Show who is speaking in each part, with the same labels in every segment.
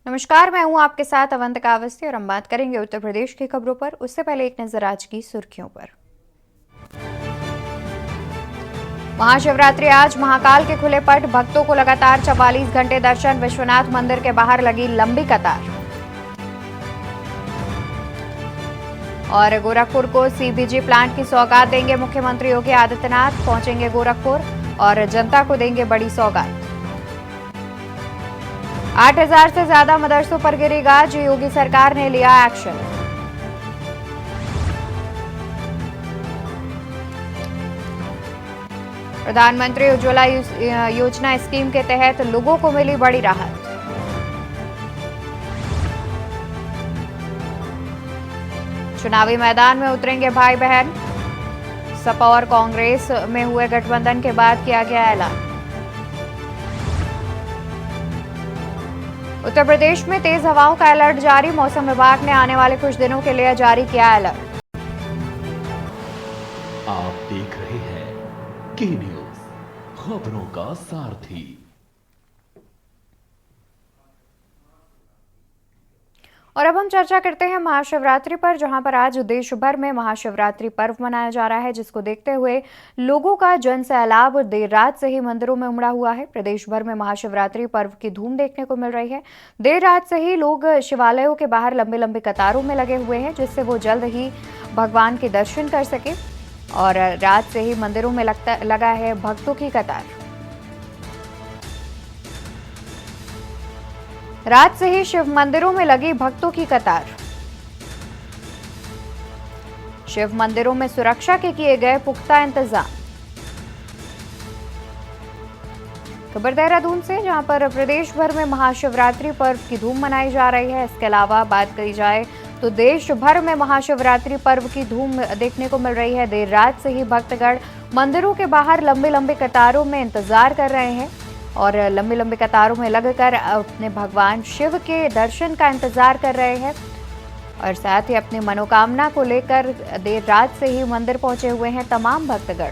Speaker 1: नमस्कार, मैं हूं आपके साथ अवंतिका अवस्थी और हम बात करेंगे उत्तर प्रदेश की खबरों पर। उससे पहले एक नजर आज की सुर्खियों पर। महाशिवरात्रि आज, महाकाल के खुले पट, भक्तों को लगातार 44 घंटे दर्शन। विश्वनाथ मंदिर के बाहर लगी लंबी कतार। और गोरखपुर को सीबीजी प्लांट की सौगात देंगे मुख्यमंत्री योगी आदित्यनाथ। पहुंचेंगे गोरखपुर और जनता को देंगे बड़ी सौगात। 8,000 से ज्यादा मदरसों पर गिरी गाज, योगी सरकार ने लिया एक्शन। प्रधानमंत्री उज्ज्वला योजना स्कीम के तहत लोगों को मिली बड़ी राहत। चुनावी मैदान में उतरेंगे भाई बहन। सपा और कांग्रेस में हुए गठबंधन के बाद किया गया ऐलान। उत्तर प्रदेश में तेज हवाओं का अलर्ट जारी, मौसम विभाग ने आने वाले कुछ दिनों के लिए जारी किया अलर्ट।
Speaker 2: आप देख रहे हैं के न्यूज, खबरों का सारथी।
Speaker 1: और अब हम चर्चा करते हैं महाशिवरात्रि पर, जहां पर आज देश भर में महाशिवरात्रि पर्व मनाया जा रहा है, जिसको देखते हुए लोगों का जन सैलाब देर रात से ही मंदिरों में उमड़ा हुआ है। प्रदेश भर में महाशिवरात्रि पर्व की धूम देखने को मिल रही है। देर रात से ही लोग शिवालयों के बाहर लंबी लंबी कतारों में लगे हुए हैं, जिससे वो जल्द ही भगवान के दर्शन कर सके। और रात से ही मंदिरों में लगा है भक्तों की कतार। रात से ही शिव मंदिरों में लगी भक्तों की कतार। शिव मंदिरों में सुरक्षा के किए गए पुख्ता इंतजाम। खबर देहरादून से, जहां पर प्रदेश भर में महाशिवरात्रि पर्व की धूम मनाई जा रही है। इसके अलावा बात करी जाए तो देश भर में महाशिवरात्रि पर्व की धूम देखने को मिल रही है। देर रात से ही भक्तगण मंदिरों के बाहर लंबी लंबी कतारों में इंतजार कर रहे हैं और लंबी लंबी कतारों में लगकर अपने भगवान शिव के दर्शन का इंतजार कर रहे हैं। और साथ ही अपनी मनोकामना को लेकर देर रात से ही मंदिर पहुंचे हुए हैं तमाम भक्तगण।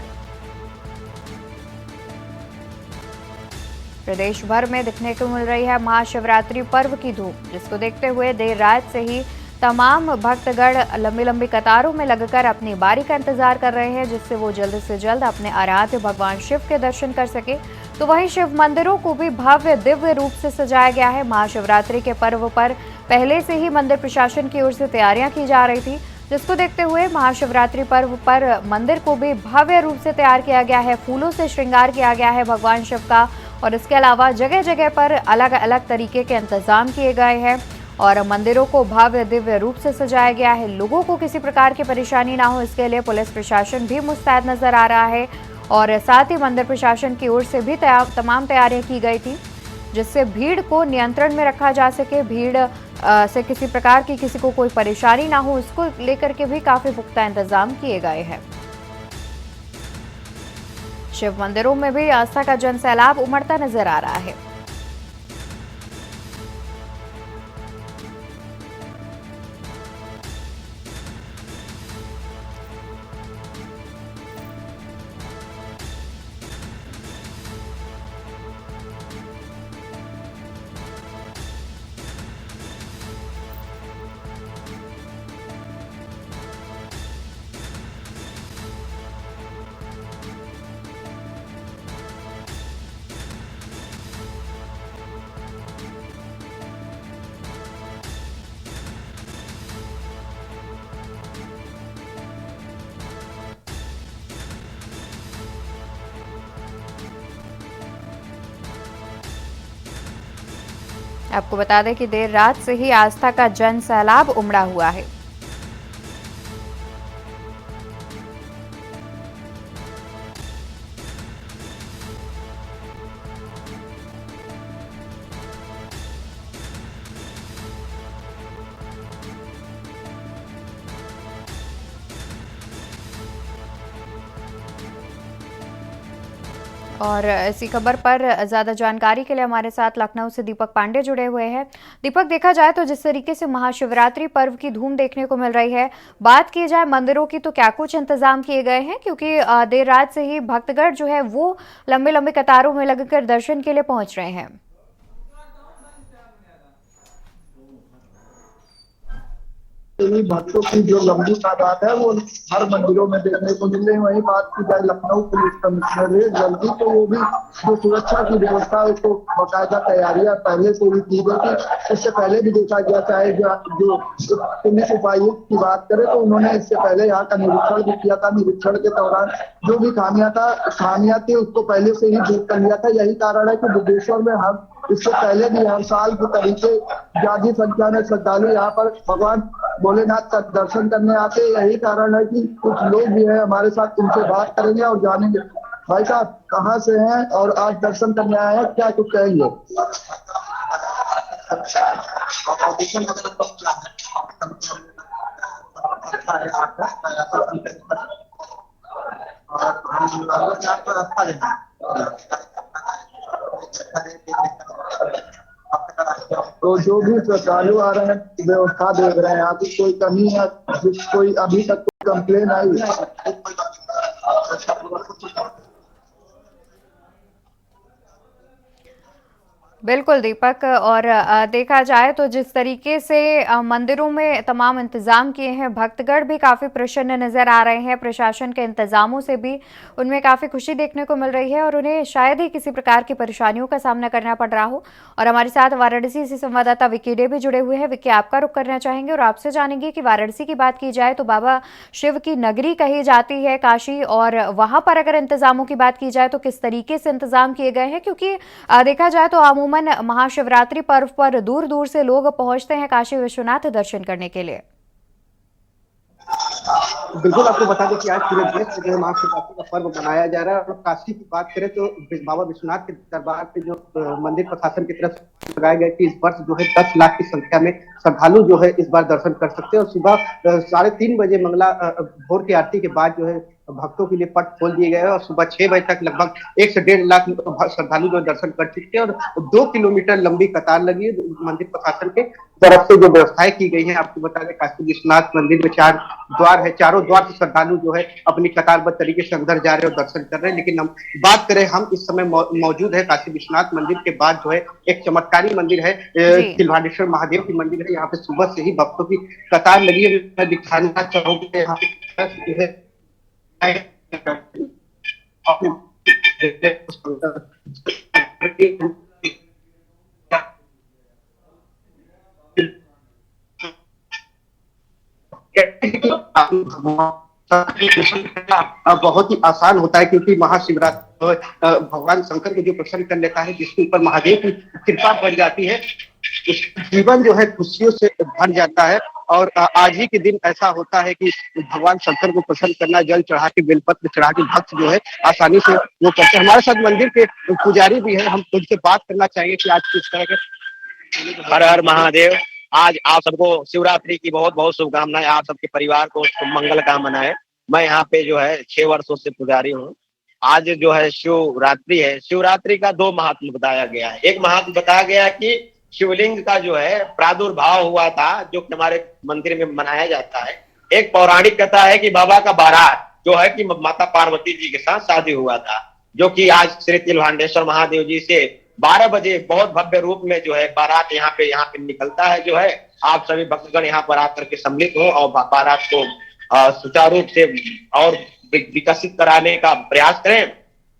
Speaker 1: प्रदेश भर में दिखने को मिल रही है महाशिवरात्रि पर्व की धूम, जिसको देखते हुए देर रात से ही तमाम भक्तगण लंबी लंबी कतारों में लगकर अपनी बारी का इंतजार कर रहे हैं, जिससे वो जल्द से जल्द अपने आराध्य भगवान शिव के दर्शन कर सके। तो वहीं शिव मंदिरों को भी भव्य दिव्य रूप से सजाया गया है। महाशिवरात्रि के पर्व पर पहले से ही मंदिर प्रशासन की ओर से तैयारियां की जा रही थी, जिसको देखते हुए महाशिवरात्रि पर्व पर मंदिर को भी भव्य रूप से तैयार किया गया है। फूलों से श्रृंगार किया गया है भगवान शिव का। और इसके अलावा जगह जगह पर अलग अलग तरीके के इंतजाम किए गए हैं और मंदिरों को भव्य दिव्य रूप से सजाया गया है। लोगों को किसी प्रकार की परेशानी ना हो, इसके लिए पुलिस प्रशासन भी मुस्तैद नजर आ रहा है। और साथ ही मंदिर प्रशासन की ओर से भी तमाम तैयारियां की गई थी, जिससे भीड़ को नियंत्रण में रखा जा सके। भीड़ से किसी प्रकार की किसी को कोई परेशानी ना हो, इसको लेकर के भी काफी पुख्ता इंतजाम किए गए हैं। शिव मंदिरों में भी आस्था का जन सैलाब उमड़ता नजर आ रहा है। आपको बता दें कि देर रात से ही आस्था का जन सैलाब उमड़ा हुआ है। और इसी खबर पर ज्यादा जानकारी के लिए हमारे साथ लखनऊ से दीपक पांडे जुड़े हुए हैं। दीपक, देखा जाए तो जिस तरीके से महाशिवरात्रि पर्व की धूम देखने को मिल रही है, बात की जाए मंदिरों की तो क्या कुछ इंतजाम किए गए हैं? क्योंकि देर रात से ही भक्तगण जो है वो लंबी लंबी कतारों में लगकर दर्शन के लिए पहुंच रहे हैं।
Speaker 3: भी भक्तों की जो लंबी तादाद है वो हर मंदिरों में देखने को मिल रही। वही बात की जाए लखनऊ पुलिस कमिश्नरेट जल्दी तो वो भी जो सुरक्षा की व्यवस्था है उसको बाकायदा तैयारियां पहले से ही की गई थी। इससे पहले भी देखा गया, चाहे जो पुलिस उपायुक्त की बात करें तो उन्होंने इससे पहले यहाँ का निरीक्षण भी किया था। निरीक्षण के दौरान जो भी खामियां थी उसको पहले से ही दूर कर लिया था। यही कारण है कि बुद्धेश्वर में हम इससे पहले भी हर साल के तरीके ज्यादा संख्या में श्रद्धालु यहाँ पर भगवान भोलेनाथ का दर्शन करने आते हैं। यही कारण है कि कुछ लोग भी हैं हमारे साथ, उनसे बात करेंगे और जानेंगे। भाई साहब कहाँ से हैं और आज दर्शन करने आए हैं, क्या कुछ कहेंगे? तो जो भी श्रद्धालु आ रहे हैं व्यवस्था देख रहे हैं, यहाँ की कोई कमी है, कोई अभी तक कोई कंप्लेन आई?
Speaker 1: बिल्कुल दीपक, और देखा जाए तो जिस तरीके से मंदिरों में तमाम इंतजाम किए हैं, भक्तगण भी काफ़ी प्रसन्न नज़र आ रहे हैं। प्रशासन के इंतजामों से भी उनमें काफ़ी खुशी देखने को मिल रही है और उन्हें शायद ही किसी प्रकार की परेशानियों का सामना करना पड़ रहा हो। और हमारे साथ वाराणसी से संवाददाता विकी डे भी जुड़े हुए हैं। विकी, आपका रुख करना चाहेंगे और आपसे जानेंगे कि वाराणसी की बात की जाए तो बाबा शिव की नगरी कही जाती है काशी, और वहां पर अगर इंतजामों की बात की जाए तो किस तरीके से इंतजाम किए गए हैं? क्योंकि देखा जाए तो अमूमन महाशिवरात्रि पर्व पर दूर दूर से लोग पहुंचते हैं काशी विश्वनाथ दर्शन करने के लिए।
Speaker 4: बिल्कुल, आपको बता दें कि आज पूरे देश में जो है महाशिवरात्रि का पर्व मनाया जा रहा है। और काशी की बात करें तो बाबा विश्वनाथ के दरबार पे जो मंदिर प्रशासन की तरफ से लगाया गया कि इस वर्ष जो है 10 लाख की संख्या में श्रद्धालु जो है इस बार दर्शन कर सकते हैं। और सुबह 3:30 बजे मंगला भोर की आरती के बाद जो है भक्तों के लिए पट खोल दिए गए हैं और सुबह 6 बजे तक लगभग 1 से 1.5 लाख श्रद्धालु जो दर्शन कर चुके हैं। और 2 किलोमीटर लंबी कतार लगी है। मंदिर प्रशासन के तरफ से जो व्यवस्थाएं की गई हैं, आपको बता दें काशी विश्वनाथ मंदिर में 4 द्वार है। चारों द्वार से श्रद्धालु जो है अपनी कतारबद्ध तरीके से अंदर जा रहे हैं और दर्शन कर रहे हैं। लेकिन हम बात करें, हम इस समय मौजूद है काशी विश्वनाथ मंदिर के बाद जो है एक चमत्कारी मंदिर है, तिलवाडेश्वर महादेव की मंदिर है। यहाँ पे सुबह से ही भक्तों की कतार लगी है। मैं दिखाना चाहूंगा यहाँ पे बहुत ही आसान होता है, क्योंकि महाशिवरात्रि भगवान शंकर को जो प्रसन्न कर लेता है, जिसके ऊपर महादेव की कृपा बढ़ जाती है, जीवन जो है खुशियों से भर जाता है। और आज ही के दिन ऐसा होता है कि भगवान शंकर को प्रसन्न करना, जल चढ़ा के बेलपत्र चढ़ा के भक्त जो है आसानी से वो करते हैं। हमारे साथ मंदिर के पुजारी भी है, हम उनसे बात करना चाहेंगे कि आज किस तरह के।
Speaker 5: हर हर महादेव। आज आप सबको शिवरात्रि की बहुत बहुत शुभकामनाएं। आप सबके परिवार को मंगल कामना है। मैं यहाँ पे जो है 6 वर्षों से पुजारी हूँ। आज जो है शिवरात्रि है। शिवरात्रि का 2 महात्म बताया गया है। एक महात्म बताया गया कि शिवलिंग का जो है प्रादुर्भाव हुआ था, जो कि हमारे मंदिर में मनाया जाता है। एक पौराणिक कथा है कि बाबा का बारात जो है कि माता पार्वती जी के साथ शादी हुआ था, जो कि आज श्री तिलवाडेश्वर महादेव जी से 12 बजे बहुत भव्य रूप में जो है बारात यहाँ पे निकलता है। जो है आप सभी भक्तगण यहाँ पर आकर के सम्मिलित हो और बारात को सुचारू रूप से और विकसित कराने का प्रयास करें।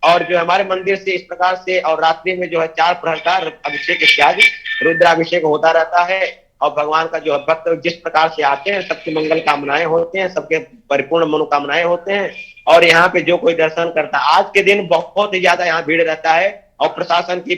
Speaker 5: और जो हमारे मंदिर से इस प्रकार से और रात्रि में जो है 4 प्रहर का अभिषेक इत्यादि रुद्राभिषेक होता रहता है। और भगवान का जो है भक्त जिस प्रकार से आते हैं, सबकी मंगल कामनाएं होते हैं, सबके परिपूर्ण मनोकामनाएं होते हैं। और यहाँ पे जो कोई दर्शन करता है, आज के दिन बहुत ही ज्यादा यहाँ भीड़ रहता है और प्रशासन की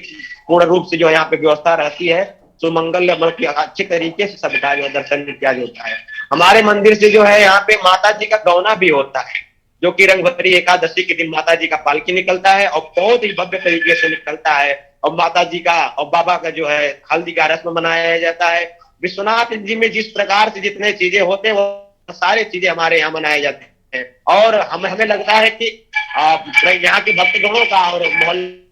Speaker 5: पूर्ण रूप से जो यहाँ पे व्यवस्था रहती है। सुमंगल अच्छे तरीके से सबका जो दर्शन इत्यादि होता है। हमारे मंदिर से जो है यहाँ पे माता जी का गौना भी होता है, जो कि रंगभरी एकादशी के दिन माता जी का पालकी निकलता है और बहुत ही भव्य तरीके से निकलता है। और माता जी का और बाबा का जो है हल्दी का रस्म मनाया जाता है। विश्वनाथ जी में जिस प्रकार से जितने चीजें होते हैं वो सारी चीजें हमारे यहाँ मनाए जाते हैं। और हमें लगता है कि यहाँ के भक्तगणों का और मोहल्ले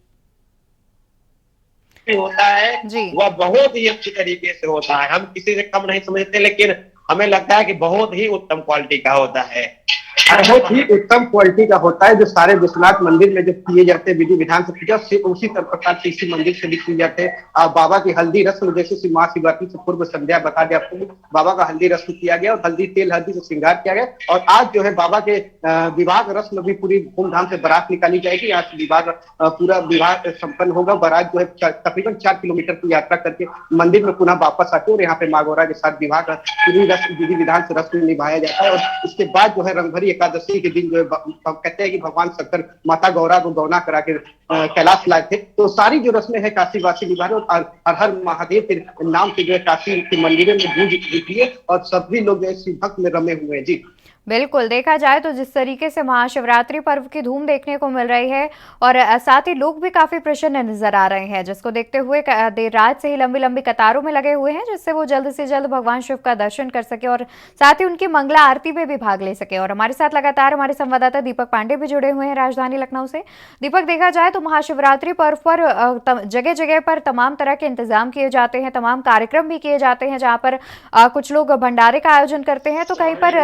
Speaker 5: होता है वह बहुत ही अच्छी तरीके से होता है। हम किसी से कम नहीं समझते, लेकिन हमें लगता है कि बहुत ही उत्तम क्वालिटी का होता है।
Speaker 4: बहुत ही उत्तम क्वालिटी का होता है, जो सारे विश्वनाथ मंदिर में जो किए जाते हैं विधि विधान से पूजा, उसी प्रकार से इसी मंदिर से भी किए जाते हैं। बाबा की हल्दी रस्म, जैसे महाशिवरात्रि से पूर्व संध्या बता दिया आपको, बाबा का हल्दी रस्म किया गया और हल्दी तेल हल्दी से श्रृंगार किया गया। और आज जो है बाबा के विवाह रस्म भी पूरी धूमधाम से बारात निकाली जाएगी। आज विवाह पूरा विवाह संपन्न होगा। बारात जो है तकरीबन 4 किलोमीटर की यात्रा करके मंदिर में पुनः वापस आती है और यहाँ पे माँ गौरा के साथ विवाह का पूरी रस्म विधि विधान से रस्म निभाया जाता है। और इसके बाद जो है रंगभरी एकादशी के दिन जो है कहते हैं कि भगवान शंकर माता गौरा को गौना करा के कैलाश लाए थे। तो सारी जो रस्में है काशी वासी निभा रहे और हर हर महादेव के नाम से जो है काशी के मंदिरों में गूंज उठी है और सभी लोग जो है शिव भक्त में रमे हुए हैं। जी
Speaker 1: बिल्कुल, देखा जाए तो जिस तरीके से महाशिवरात्रि पर्व की धूम देखने को मिल रही है और साथ ही लोग भी काफी प्रसन्न नजर आ रहे हैं, जिसको देखते हुए देर रात से ही लंबी लंबी कतारों में लगे हुए हैं, जिससे वो जल्द से जल्द भगवान शिव का दर्शन कर सके और साथ ही उनकी मंगला आरती में भी भाग ले सके। और हमारे साथ लगातार हमारे संवाददाता दीपक पांडे भी जुड़े हुए हैं राजधानी लखनऊ से। दीपक, देखा जाए तो महाशिवरात्रि पर्व पर जगह जगह पर तमाम तरह के इंतजाम किए जाते हैं, तमाम कार्यक्रम भी किए जाते हैं, जहाँ पर कुछ लोग भंडारे का आयोजन करते हैं, तो कहीं पर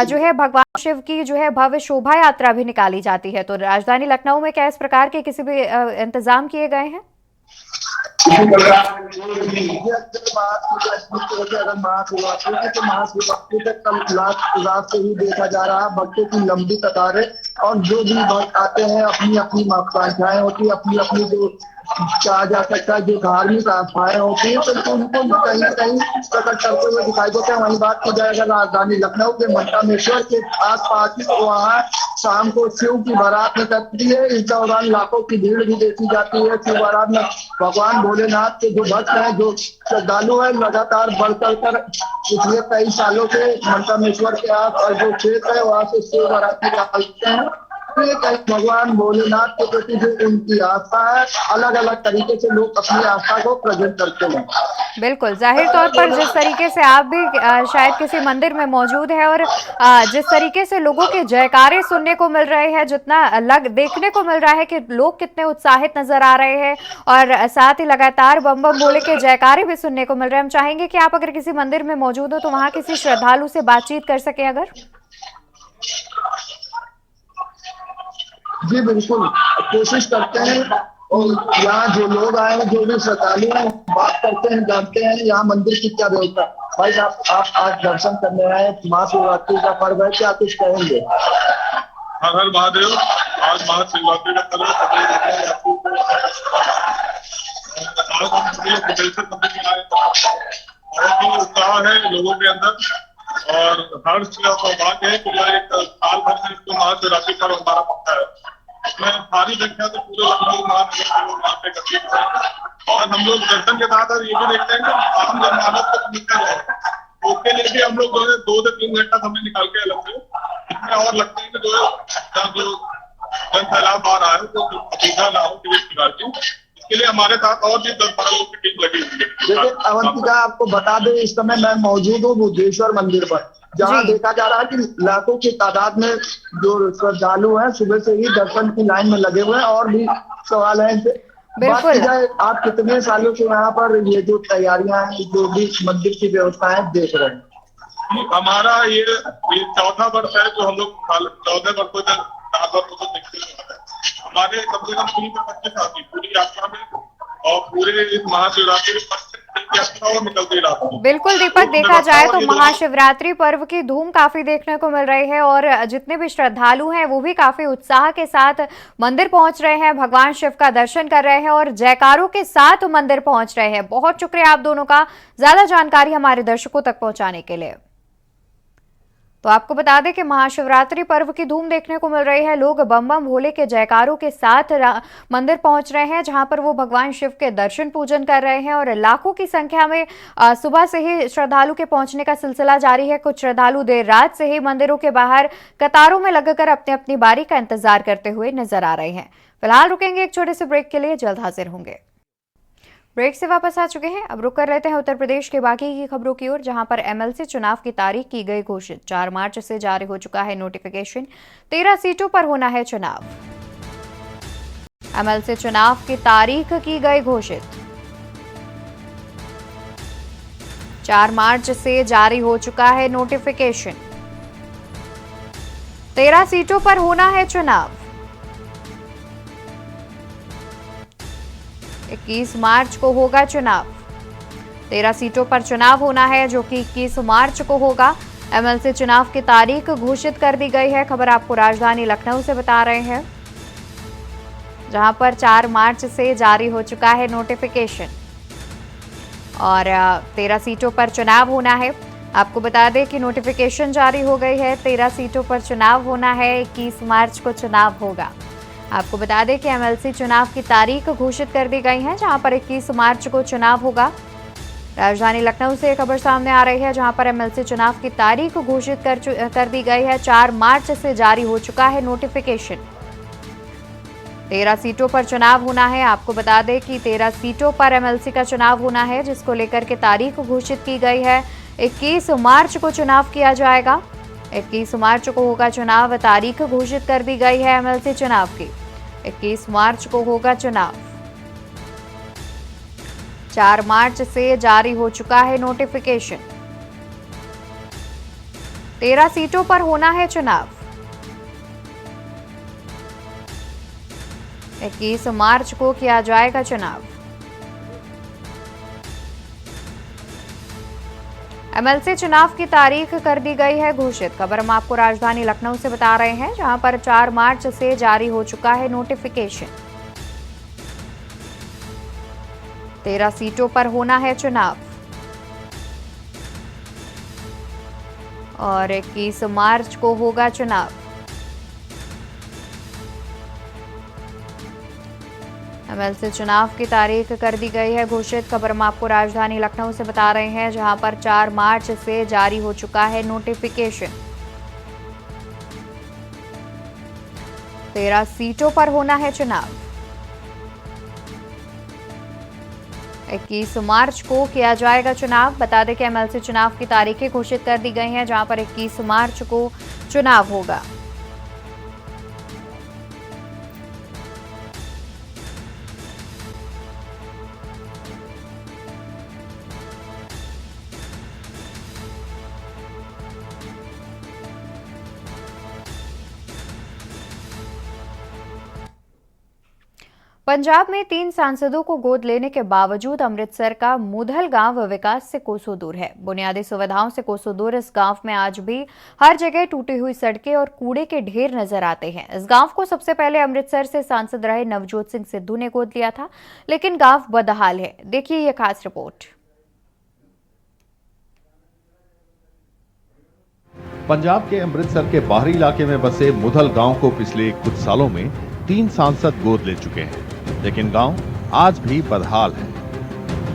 Speaker 1: जो है भगवान शिव की जो है भव्य शोभा यात्रा भी निकाली जाती है। तो राजधानी लखनऊ में क्या इस प्रकार के किसी भी इंतजाम किए गए हैं?
Speaker 3: अगर महाशिवरात्रि तो महाशिवरात्रि तक कल रात से ही देखा जा रहा है भक्तों की लंबी कतारें और जो भी भक्त आते हैं अपनी अपनी महत्वाकांक्षाएं होती है, अपनी अपनी जो कहा जा सकता है जो धार्मिक आस्थाएं होती है तो उनको कहीं ना कहीं प्रकट करते हुए दिखाई देते हैं। वही बात की जाए अगर राजधानी लखनऊ के मंटामेश्वर के आस पास तो वहाँ शाम को शिव की बारात निकलती है। इस दौरान लाखों की भीड़ भी देखी जाती है। शिव बारात में भगवान भोलेनाथ के जो भक्त हैं, जो श्रद्धालु है, लगातार बढ़ चढ़ कर पिछले कई सालों से मंटामेश्वर के आस और जो क्षेत्र है वहाँ से शिव बारात निकालते हैं। भगवान भोलेनाथ के प्रति जो उनकी आस्था है, अलग अलग तरीके से लोग अपनी आस्था को प्रकट करते हैं।
Speaker 1: बिल्कुल, जाहिर तौर पर जिस तरीके से आप भी शायद किसी मंदिर में मौजूद है और जिस तरीके से लोगों के जयकारे सुनने को मिल रहे हैं, जितना देखने को मिल रहा है कि लोग कितने उत्साहित नजर आ रहे हैं और साथ ही लगातार बम बम भोले के जयकारे भी सुनने को मिल रहे हैं। हम चाहेंगे कि आप अगर किसी मंदिर में मौजूद हो तो वहाँ किसी श्रद्धालु से बातचीत कर सके अगर।
Speaker 3: जी बिल्कुल, कोशिश करते हैं और यहाँ जो लोग आए हैं, जो भी श्रद्धालु हैं, बात करते हैं, जानते हैं यहाँ मंदिर की क्या व्यवस्था। भाई आप आज दर्शन करने आए, महाशिवरात्रि का पर्व है, क्या कुछ कहेंगे?
Speaker 6: हर हर महादेव। आज महाशिवरात्रि का पर्व बहुत ही उत्साह है लोगों के अंदर और हर सौभाग्य है कि एक साल भर में इसको महाशिवरात्रि पर्व हमारा पड़ता है। इसमें भारी संख्या से पूरे लखनऊ महानगर के लोग यहाँ पे एकत्रित हैं और हम लोग दर्शन के साथ ये भी देखते हैं कि आम जनमानस को मिलता है। उसके लिए भी हम लोग जो है 2 से 3 घंटा समय निकाल के अलग से इसमें और लगते हैं कि जो है जो जन सैलाब आ रहा है तो असुविधा ना हो किसी प्रकार की, इसके लिए हमारे साथ और भी 10-12 लोग की टीम लगी हुई है।
Speaker 3: देखिए अवंतिका, आपको बता दें इस समय मैं मौजूद हूँ बुद्धेश्वर मंदिर पर, जहाँ देखा जा रहा है कि लाखों की तादाद में जो श्रद्धालु हैं सुबह से ही दर्शन की लाइन में लगे हुए हैं। और भी सवाल है बात की जाए, आप कितने सालों से यहाँ पर ये जो तैयारियां हैं, जो भी मंदिर की व्यवस्थाएं देख रहे हैं?
Speaker 6: हमारा ये 4था वर्ष है जो हम लोग 14 वर्षों तक देखते हैं। हमारे कम से कम 20 से 25 साथी पूरी यात्रा में और पूरे इस महाशिवरात्रि
Speaker 1: बिल्कुल दीपक, देखा जाए तो महाशिवरात्रि पर्व की धूम काफी देखने को मिल रही है और जितने भी श्रद्धालु हैं वो भी काफी उत्साह के साथ मंदिर पहुंच रहे हैं, भगवान शिव का दर्शन कर रहे हैं और जयकारों के साथ मंदिर पहुंच रहे हैं। बहुत शुक्रिया आप दोनों का ज्यादा जानकारी हमारे दर्शकों तक पहुंचाने के लिए। तो आपको बता दें कि महाशिवरात्रि पर्व की धूम देखने को मिल रही है। लोग बम बम भोले के जयकारों के साथ मंदिर पहुंच रहे हैं, जहां पर वो भगवान शिव के दर्शन पूजन कर रहे हैं और लाखों की संख्या में सुबह से ही श्रद्धालु के पहुंचने का सिलसिला जारी है। कुछ श्रद्धालु देर रात से ही मंदिरों के बाहर कतारों में लगकर अपनी अपनी बारी का इंतजार करते हुए नजर आ रहे हैं। फिलहाल रुकेंगे एक छोटे से ब्रेक के लिए, जल्द हाजिर होंगे। ब्रेक से वापस आ चुके हैं, अब रुक कर लेते हैं उत्तर प्रदेश के बाकी की खबरों की ओर, जहां पर एमएलसी चुनाव की तारीख की गई घोषित। 4 मार्च से जारी हो चुका है नोटिफिकेशन। 13 सीटों पर होना है चुनाव। एमएलसी चुनाव की तारीख की गई घोषित। 4 मार्च से जारी हो चुका है नोटिफिकेशन। 13 सीटों पर होना है चुनाव। 21 मार्च को होगा चुनाव। 13 सीटों पर चुनाव होना है जो कि 21 मार्च को होगा। एमएलसी चुनाव की तारीख घोषित कर दी गई है। खबर आपको राजधानी लखनऊ से बता रहे हैं, जहां पर 4 मार्च से जारी हो चुका है नोटिफिकेशन और 13 सीटों पर चुनाव होना है। आपको बता दें कि नोटिफिकेशन जारी हो गई है। 13 सीटों पर चुनाव होना है। 21 मार्च को चुनाव होगा। आपको बता दें कि एमएलसी चुनाव की तारीख घोषित कर दी गई है, जहां पर 21 मार्च को चुनाव होगा। राजधानी लखनऊ से खबर सामने आ रही है, जहां पर एमएलसी चुनाव की तारीख घोषित कर दी गई है। 4 मार्च से जारी हो चुका है नोटिफिकेशन। 13 सीटों पर चुनाव होना है। आपको बता दें कि 13 सीटों पर एमएलसी का चुनाव होना है, जिसको लेकर के तारीख घोषित की गई है। 21 मार्च को चुनाव किया जाएगा। 21 मार्च को होगा चुनाव। तारीख घोषित कर दी गई है एमएलसी चुनाव की। 21 मार्च को होगा चुनाव। 4 मार्च से जारी हो चुका है नोटिफिकेशन। 13 सीटों पर होना है चुनाव। 21 मार्च को किया जाएगा चुनाव। एमएलसी चुनाव की तारीख कर दी गई है घोषित। खबर हम आपको राजधानी लखनऊ से बता रहे हैं, जहां पर 4 मार्च से जारी हो चुका है नोटिफिकेशन। 13 सीटों पर होना है चुनाव और 21 मार्च को होगा चुनाव। एमएलसी चुनाव की तारीख कर दी गई है घोषित। खबर हम आपको राजधानी लखनऊ से बता रहे हैं, जहां पर 4 मार्च से जारी हो चुका है नोटिफिकेशन। 13 सीटों पर होना है चुनाव। 21 मार्च को किया जाएगा चुनाव। बता दें कि एमएलसी चुनाव की तारीखें घोषित कर दी गई हैं, जहां पर 21 मार्च को चुनाव होगा। पंजाब में 3 सांसदों को गोद लेने के बावजूद अमृतसर का मुधल गांव विकास से कोसों दूर है। बुनियादी सुविधाओं से कोसों दूर इस गांव में आज भी हर जगह टूटी हुई सड़कें और कूड़े के ढेर नजर आते हैं। इस गांव को सबसे पहले अमृतसर से सांसद रहे नवजोत सिंह सिद्धू ने गोद लिया था, लेकिन गांव बदहाल है। देखिए ये खास रिपोर्ट।
Speaker 7: पंजाब के अमृतसर के बाहरी इलाके में बसे मुधल गांव को पिछले कुछ सालों में 3 सांसद गोद ले चुके हैं, लेकिन गांव आज भी बदहाल है।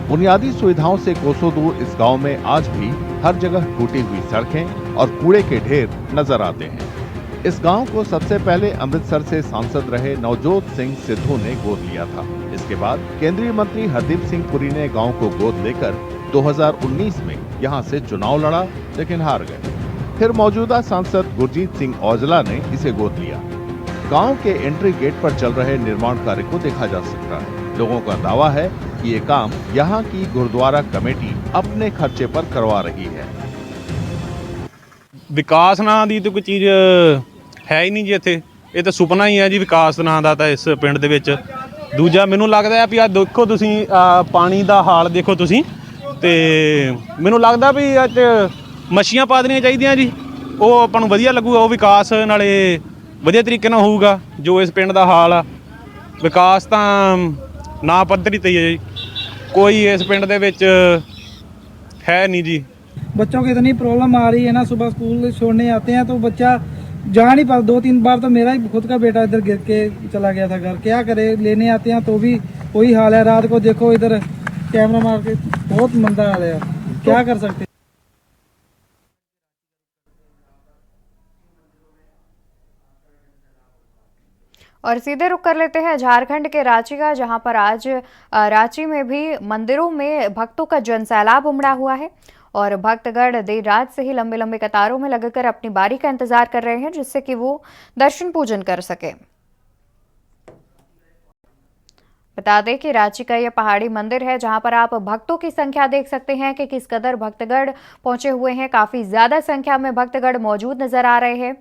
Speaker 7: बुनियादी सुविधाओं से कोसों दूर इस गांव में आज भी हर जगह टूटी हुई सड़कें और कूड़े के ढेर नजर आते हैं। इस गांव को सबसे पहले अमृतसर से सांसद रहे नवजोत सिंह सिद्धू ने गोद लिया था। इसके बाद केंद्रीय मंत्री हरदीप सिंह पुरी ने गांव को गोद लेकर 2019 में यहां से चुनाव लड़ा, लेकिन हार गए। फिर मौजूदा सांसद गुरजीत सिंह औजला ने इसे गोद लिया। गांव के एंट्री गेट पर चल रहे निर्माण कार्य को देखा जा सकता है। लोगों का दावा है कि ये काम यहां की गुरुद्वारा कमेटी अपने खर्चे पर करवा रही है।
Speaker 8: विकास ਨਾਂ ਦੀ तो कोई चीज है ही नहीं जी ਇੱਥੇ। ਇਹ ਤਾਂ ਸੁਪਨਾ ਹੀ ਹੈ ਜੀ ਵਿਕਾਸ ਨਾਂ ਦਾ ਤਾਂ ਇਸ ਪਿੰਡ ਦੇ ਵਿੱਚ। ਦੂਜਾ ਮੈਨੂੰ ਲੱਗਦਾ ਹੈ ਵੀ ਆ ਦੇਖੋ ਤੁਸੀਂ ਪਾਣੀ ਦਾ ਹਾਲ ਦੇਖੋ ਤੁਸੀਂ, ਤੇ ਮੈਨੂੰ ਲੱਗਦਾ ਵੀ ਅੱਜ ਮੱਛੀਆਂ ਪਾ ਦੇਣੀਆਂ ਚਾਹੀਦੀਆਂ ਜੀ। ਉਹ ਆਪਾਂ ਨੂੰ ਵਧੀਆ ਲੱਗੂਗਾ, ਉਹ ਵਿਕਾਸ ਨਾਲੇ ਵਧੀਆ ਤਰੀਕੇ ਨਾਲ ਹੋਊਗਾ। ਜੋ ਇਸ ਪਿੰਡ ਦਾ ਹਾਲ ਆ, ਵਿਕਾਸ ਤਾਂ ਨਾ ਪੱਧਰੀ ਤੇ ਹੈ ਜੀ, कोई इस पिंड दे विच है नहीं जी।
Speaker 9: बच्चों को इतनी प्रॉब्लम आ रही है ना, सुबह स्कूल छोड़ने आते हैं तो बच्चा जा नहीं पाता। 2-3 बार तो मेरा ही खुद का बेटा इधर गिर के चला गया था घर। क्या करे, लेने आते हैं तो भी वही हाल है। रात को देखो इधर कैमरा मार के, बहुत मंदा हाल है, क्या कर सकते।
Speaker 1: और सीधे रुक कर लेते हैं झारखंड के रांची का, जहां पर आज रांची में भी मंदिरों में भक्तों का जनसैलाब उमड़ा हुआ है और भक्तगण देर रात से ही लंबे लंबे कतारों में लगकर अपनी बारी का इंतजार कर रहे हैं, जिससे कि वो दर्शन पूजन कर सके। बता दें कि रांची का यह पहाड़ी मंदिर है, जहां पर आप भक्तों की संख्या देख सकते हैं कि किस कदर भक्तगण पहुंचे हुए हैं। काफी ज्यादा संख्या में भक्तगण मौजूद नजर आ रहे हैं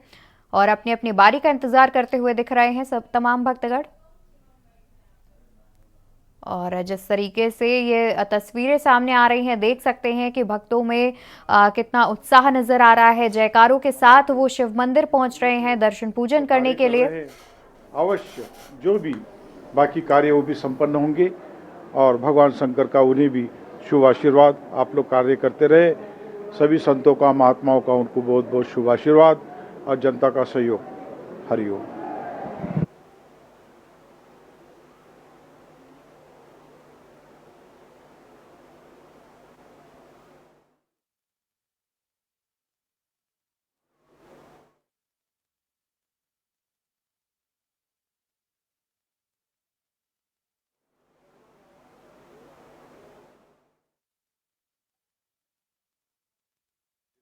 Speaker 1: और अपनी अपनी बारी का इंतजार करते हुए दिख रहे हैं सब तमाम भक्तगण। और जिस तरीके से ये तस्वीरें सामने आ रही हैं, देख सकते हैं कि भक्तों में कितना उत्साह नजर आ रहा है। जयकारों के साथ वो शिव मंदिर पहुंच रहे हैं दर्शन पूजन करने के लिए।
Speaker 10: अवश्य जो भी बाकी कार्य वो भी संपन्न होंगे और भगवान शंकर का उन्हें भी शुभ आशीर्वाद। आप लोग कार्य करते रहे, सभी संतों का, महात्माओं का उनको बहुत बहुत शुभ आशीर्वाद और जनता का सहयोग। हरिओम।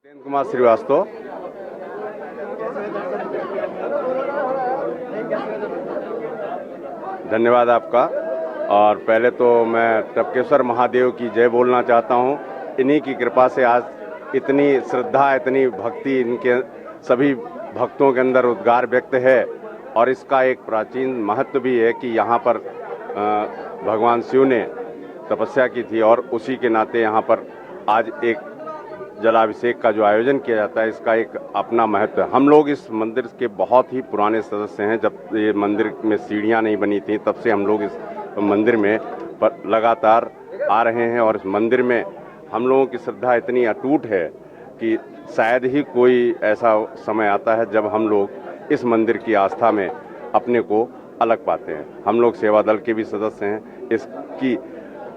Speaker 11: कुमार श्रीवास्तव। धन्यवाद आपका। और पहले तो मैं टपकेश्वर महादेव की जय बोलना चाहता हूँ। इन्हीं की कृपा से आज इतनी श्रद्धा, इतनी भक्ति इनके सभी भक्तों के अंदर उद्गार व्यक्त है। और इसका एक प्राचीन महत्व भी है कि यहाँ पर भगवान शिव ने तपस्या की थी और उसी के नाते यहाँ पर आज एक जलाभिषेक का जो आयोजन किया जाता है, इसका एक अपना महत्व है। हम लोग इस मंदिर के बहुत ही पुराने सदस्य हैं। जब ये मंदिर में सीढ़ियां नहीं बनी थी तब से हम लोग इस मंदिर में लगातार आ रहे हैं। और इस मंदिर में हम लोगों की श्रद्धा इतनी अटूट है कि शायद ही कोई ऐसा समय आता है जब हम लोग इस मंदिर की आस्था में अपने को अलग पाते हैं। हम लोग सेवा दल के भी सदस्य हैं। इसकी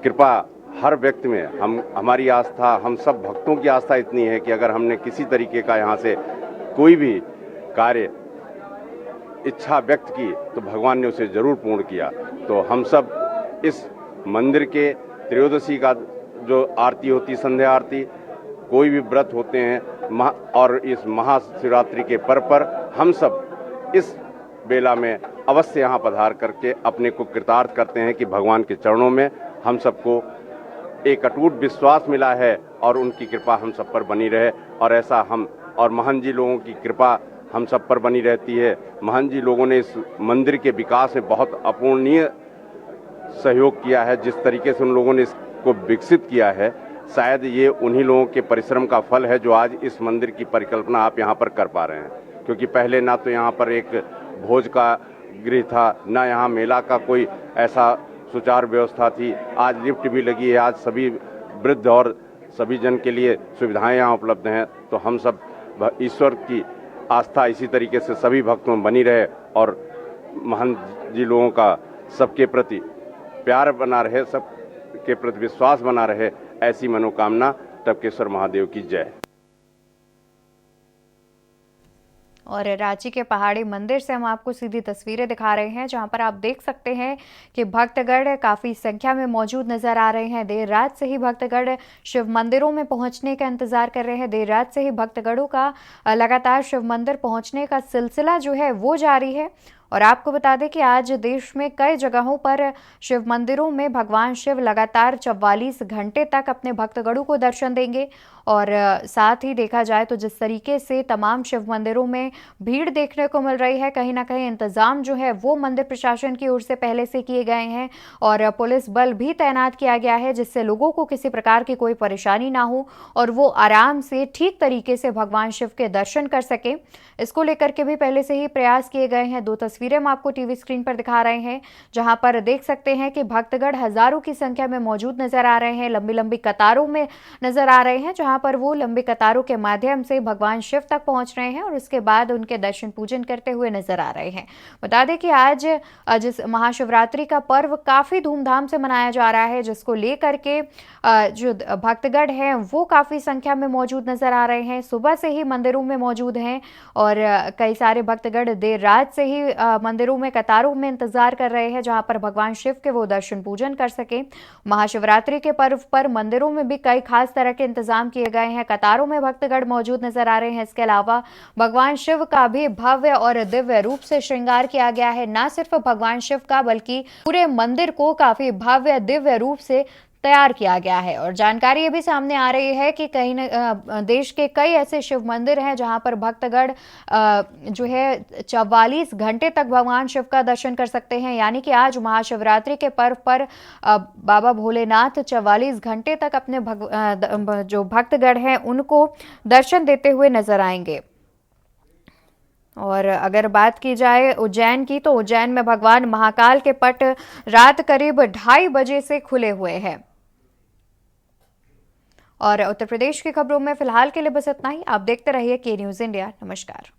Speaker 11: कृपा हर व्यक्ति में हमारी आस्था, हम सब भक्तों की आस्था इतनी है कि अगर हमने किसी तरीके का यहाँ से कोई भी कार्य इच्छा व्यक्त की तो भगवान ने उसे जरूर पूर्ण किया। तो हम सब इस मंदिर के त्रयोदशी का जो आरती होती, संध्या आरती, कोई भी व्रत होते हैं और इस महाशिवरात्रि के पर्व पर हम सब इस बेला में अवश्य यहाँ पधार करके अपने को कृतार्थ करते हैं कि भगवान के चरणों में हम सबको एक अटूट विश्वास मिला है और उनकी कृपा हम सब पर बनी रहे। और ऐसा हम और महंत जी लोगों की कृपा हम सब पर बनी रहती है। महंत जी लोगों ने इस मंदिर के विकास में बहुत अपूर्णीय सहयोग किया है। जिस तरीके से उन लोगों ने इसको विकसित किया है, शायद ये उन्हीं लोगों के परिश्रम का फल है जो आज इस मंदिर की परिकल्पना आप यहाँ पर कर पा रहे हैं। क्योंकि पहले ना तो यहाँ पर एक भोज का गृह था, ना यहाँ मेला का कोई ऐसा सुचारू व्यवस्था थी। आज लिफ्ट भी लगी है, आज सभी वृद्ध और सभी जन के लिए सुविधाएं यहाँ उपलब्ध हैं। तो हम सब ईश्वर की आस्था इसी तरीके से सभी भक्तों में बनी रहे और महंत जी लोगों का सबके प्रति प्यार बना रहे, सबके प्रति विश्वास बना रहे, ऐसी मनोकामना। टपकेश्वर महादेव की जय।
Speaker 1: और रांची के पहाड़ी मंदिर से हम आपको सीधी तस्वीरें दिखा रहे हैं, जहां पर आप देख सकते हैं कि भक्तगण काफ़ी संख्या में मौजूद नजर आ रहे हैं। देर रात से ही भक्तगण शिव मंदिरों में पहुंचने का इंतजार कर रहे हैं। देर रात से ही भक्तगणों का लगातार शिव मंदिर पहुंचने का सिलसिला जो है वो जारी है। और आपको बता दें कि आज देश में कई जगहों पर शिव मंदिरों में भगवान शिव लगातार 44 घंटे तक अपने भक्तगणों को दर्शन देंगे। और साथ ही देखा जाए तो जिस तरीके से तमाम शिव मंदिरों में भीड़ देखने को मिल रही है, कहीं ना कहीं इंतजाम जो है वो मंदिर प्रशासन की ओर से पहले से किए गए हैं और पुलिस बल भी तैनात किया गया है, जिससे लोगों को किसी प्रकार की कोई परेशानी ना हो और वो आराम से ठीक तरीके से भगवान शिव के दर्शन कर सके। इसको लेकर के भी पहले से ही प्रयास किए गए हैं। 2 तस्वीरें हम आपको टीवी स्क्रीन पर दिखा रहे हैं, जहां पर देख सकते हैं कि भक्तगण हजारों की संख्या में मौजूद नजर आ रहे हैं, लंबी लंबी कतारों में नजर आ रहे हैं, जहां पर वो लंबी कतारों के माध्यम से भगवान शिव तक पहुंच रहे हैं और उसके बाद उनके दर्शन पूजन करते हुए नजर आ रहे हैं। बता दें कि आज जिस महाशिवरात्रि का पर्व काफी धूमधाम से मनाया जा रहा है, जिसको लेकर के जो भक्तगण हैं वो काफी संख्या में मौजूद नजर आ रहे हैं। सुबह से ही मंदिरों में मौजूद हैं और कई सारे भक्तगण देर रात से ही मंदिरों में कतारों में इंतजार कर रहे हैं, जहां पर भगवान शिव के वो दर्शन पूजन कर सके। महाशिवरात्रि के पर्व पर मंदिरों में भी कई खास तरह के इंतजाम किए गए हैं। कतारों में भक्तगण मौजूद नजर आ रहे हैं। इसके अलावा भगवान शिव का भी भव्य और दिव्य रूप से श्रृंगार किया गया है। न सिर्फ भगवान शिव का बल्कि पूरे मंदिर को काफी भव्य दिव्य रूप से तैयार किया गया है। और जानकारी ये भी सामने आ रही है कि कहीं देश के कई ऐसे शिव मंदिर हैं जहां पर भक्तगण जो है 44 घंटे तक भगवान शिव का दर्शन कर सकते हैं। यानी कि आज महाशिवरात्रि के पर्व पर बाबा भोलेनाथ 44 घंटे तक अपने जो भक्तगण हैं उनको दर्शन देते हुए नजर आएंगे। और अगर बात की जाए उज्जैन की, तो उज्जैन में भगवान महाकाल के पट रात करीब 2:30 बजे से खुले हुए हैं। और उत्तर प्रदेश की खबरों में फिलहाल के लिए बस इतना ही। आप देखते रहिए के न्यूज़ इंडिया। नमस्कार।